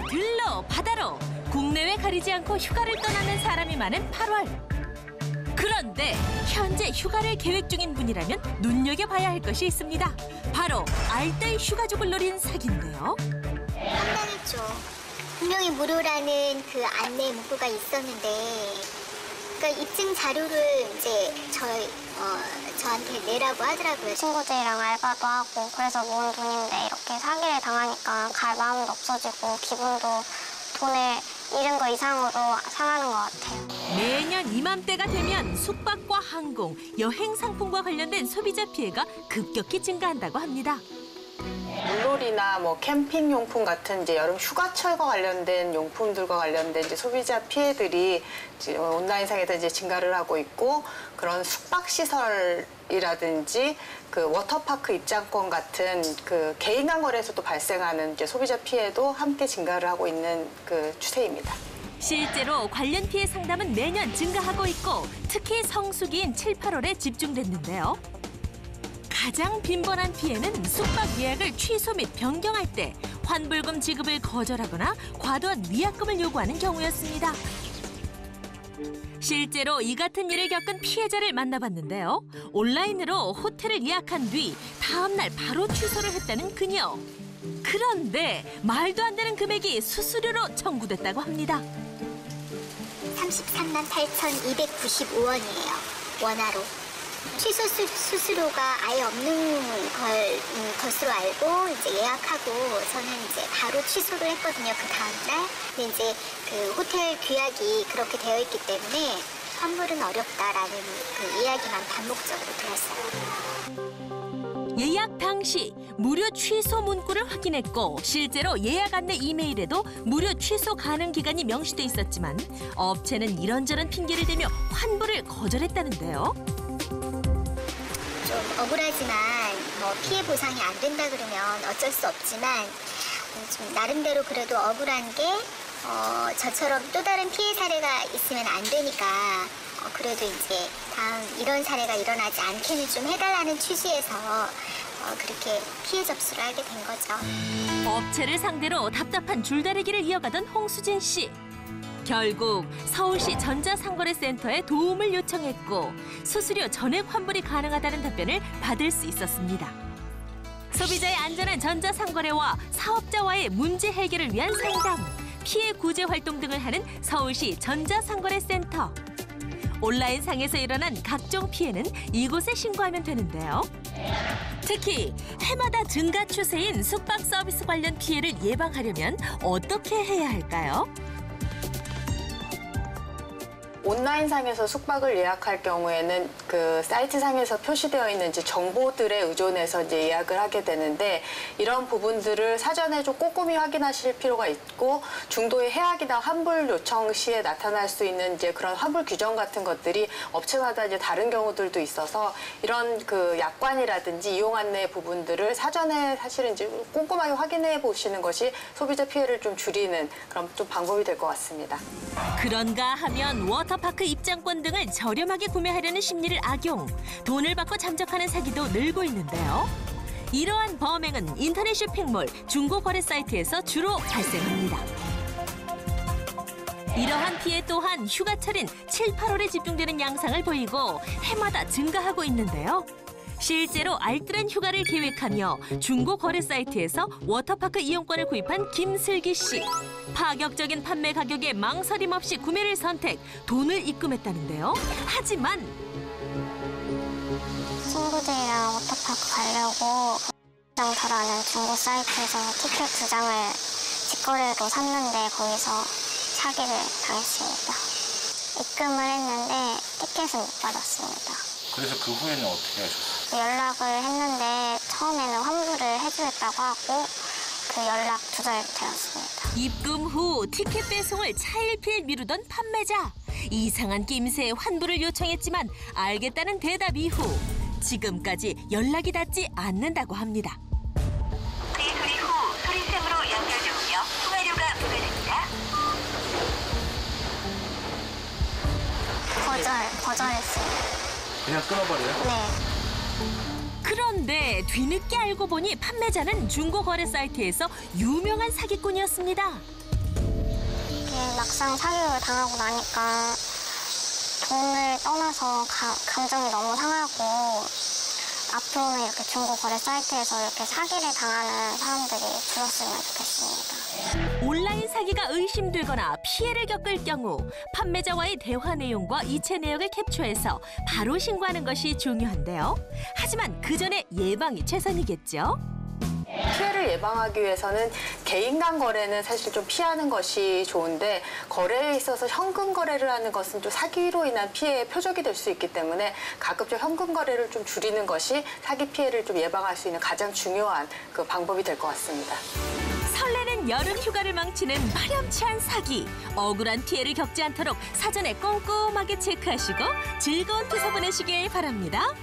들러 바다로 국내외 가리지 않고 휴가를 떠나는 사람이 많은 8월. 그런데 현재 휴가를 계획 중인 분이라면 눈여겨봐야 할 것이 있습니다. 바로 알뜰 휴가족을 노린 사기인데요. 황당했죠. 분명히 무료라는 그 안내 문구가 있었는데, 그러니까 입증 자료를 이제 저한테 내라고 하더라고요. 친구들이랑 알바도 하고 그래서 모은 돈인데 이렇게 사기를 당하니까 갈 마음도 없어지고 기분도 돈을 잃은 거 이상으로 상하는 것 같아요. 매년 이맘때가 되면 숙박과 항공, 여행 상품과 관련된 소비자 피해가 급격히 증가한다고 합니다. 물놀이나 뭐 캠핑 용품 같은 이제 여름 휴가철과 관련된 용품들과 관련된 이제 소비자 피해들이 이제 온라인상에서 이제 증가를 하고 있고, 그런 숙박 시설이라든지 그 워터파크 입장권 같은 그 개인간 거래에서도 발생하는 이제 소비자 피해도 함께 증가를 하고 있는 그 추세입니다. 실제로 관련 피해 상담은 매년 증가하고 있고 특히 성수기인 7, 8월에 집중됐는데요. 가장 빈번한 피해는 숙박 예약을 취소 및 변경할 때 환불금 지급을 거절하거나 과도한 위약금을 요구하는 경우였습니다. 실제로 이 같은 일을 겪은 피해자를 만나봤는데요. 온라인으로 호텔을 예약한 뒤 다음 날 바로 취소를 했다는 그녀. 그런데 말도 안 되는 금액이 수수료로 청구됐다고 합니다. 33만 8,295원이에요. 원화로. 취소 수수료가 아예 없는 것으로 알고 이제 예약하고 저는 이제 바로 취소를 했거든요. 그 다음날. 근데 이제 그 호텔 규약이 그렇게 되어 있기 때문에 환불은 어렵다라는 그 이야기만 반복적으로 들었어요. 예약 당시 무료 취소 문구를 확인했고 실제로 예약 안내 이메일에도 무료 취소 가능 기간이 명시돼 있었지만 업체는 이런저런 핑계를 대며 환불을 거절했다는데요. 좀 억울하지만 뭐 피해 보상이 안 된다 그러면 어쩔 수 없지만 좀 나름대로 그래도 억울한 게 저처럼 또 다른 피해 사례가 있으면 안 되니까 그래도 이제 다음 이런 사례가 일어나지 않게는 좀 해달라는 취지에서 그렇게 피해 접수를 하게 된 거죠. 업체를 상대로 답답한 줄다리기를 이어가던 홍수진 씨. 결국 서울시 전자상거래센터에 도움을 요청했고 수수료 전액 환불이 가능하다는 답변을 받을 수 있었습니다. 소비자의 안전한 전자상거래와 사업자와의 문제 해결을 위한 상담, 피해 구제 활동 등을 하는 서울시 전자상거래센터. 온라인상에서 일어난 각종 피해는 이곳에 신고하면 되는데요. 특히 해마다 증가 추세인 숙박 서비스 관련 피해를 예방하려면 어떻게 해야 할까요? 온라인상에서 숙박을 예약할 경우에는 그 사이트상에서 표시되어 있는 이제 정보들에 의존해서 이제 예약을 하게 되는데 이런 부분들을 사전에 좀 꼼꼼히 확인하실 필요가 있고 중도의 해약이나 환불 요청 시에 나타날 수 있는 이제 그런 환불 규정 같은 것들이 업체마다 이제 다른 경우들도 있어서 이런 그 약관이라든지 이용 안내 부분들을 사전에 사실은 이제 꼼꼼하게 확인해 보시는 것이 소비자 피해를 좀 줄이는 그런 좀 방법이 될 것 같습니다. 그런가 하면 워터파크 입장권 등을 저렴하게 구매하려는 심리를 악용, 돈을 받고 잠적하는 사기도 늘고 있는데요. 이러한 범행은 인터넷 쇼핑몰, 중고거래 사이트에서 주로 발생합니다. 이러한 피해 또한 휴가철인 7, 8월에 집중되는 양상을 보이고 해마다 증가하고 있는데요. 실제로 알뜰한 휴가를 계획하며 중고거래 사이트에서 워터파크 이용권을 구입한 김슬기 씨. 파격적인 판매 가격에 망설임 없이 구매를 선택, 돈을 입금했다는데요. 하지만 친구들이랑 워터파크 가려고 장터라는 중고 사이트에서 티켓 2장을 직거래로 샀는데 거기서 사기를 당했습니다. 입금을 했는데 티켓은 못 받았습니다. 그래서 그 후에는 어떻게 하셨어요? 연락을 했는데 처음에는 환불을 해주겠다고 하고 그 연락 두절되었습니다. 입금 후 티켓 배송을 차일피일 미루던 판매자. 이상한 낌새의 환불을 요청했지만 알겠다는 대답 이후 지금까지 연락이 닿지 않는다고 합니다. 소리 후 소리샘으로 연결 중이며 통화료가 부과됩니다. 거절했어요. 그냥 끊어버려요? 네. 그런데 뒤늦게 알고 보니 판매자는 중고거래 사이트에서 유명한 사기꾼이었습니다. 막상 사기를 당하고 나니까 돈을 떠나서 감정이 너무 상하고 앞으로는 이렇게 중고 거래 사이트에서 이렇게 사기를 당하는 사람들이 줄었으면 좋겠습니다. 온라인 사기가 의심되거나 피해를 겪을 경우 판매자와의 대화 내용과 이체 내역을 캡처해서 바로 신고하는 것이 중요한데요. 하지만 그 전에 예방이 최선이겠죠. 피해를 예방하기 위해서는 개인 간 거래는 사실 좀 피하는 것이 좋은데 거래에 있어서 현금 거래를 하는 것은 좀 사기로 인한 피해의 표적이 될 수 있기 때문에 가급적 현금 거래를 좀 줄이는 것이 사기 피해를 좀 예방할 수 있는 가장 중요한 그 방법이 될 것 같습니다. 설레는 여름 휴가를 망치는 파렴치한 사기. 억울한 피해를 겪지 않도록 사전에 꼼꼼하게 체크하시고 즐거운 투서 보내시길 바랍니다.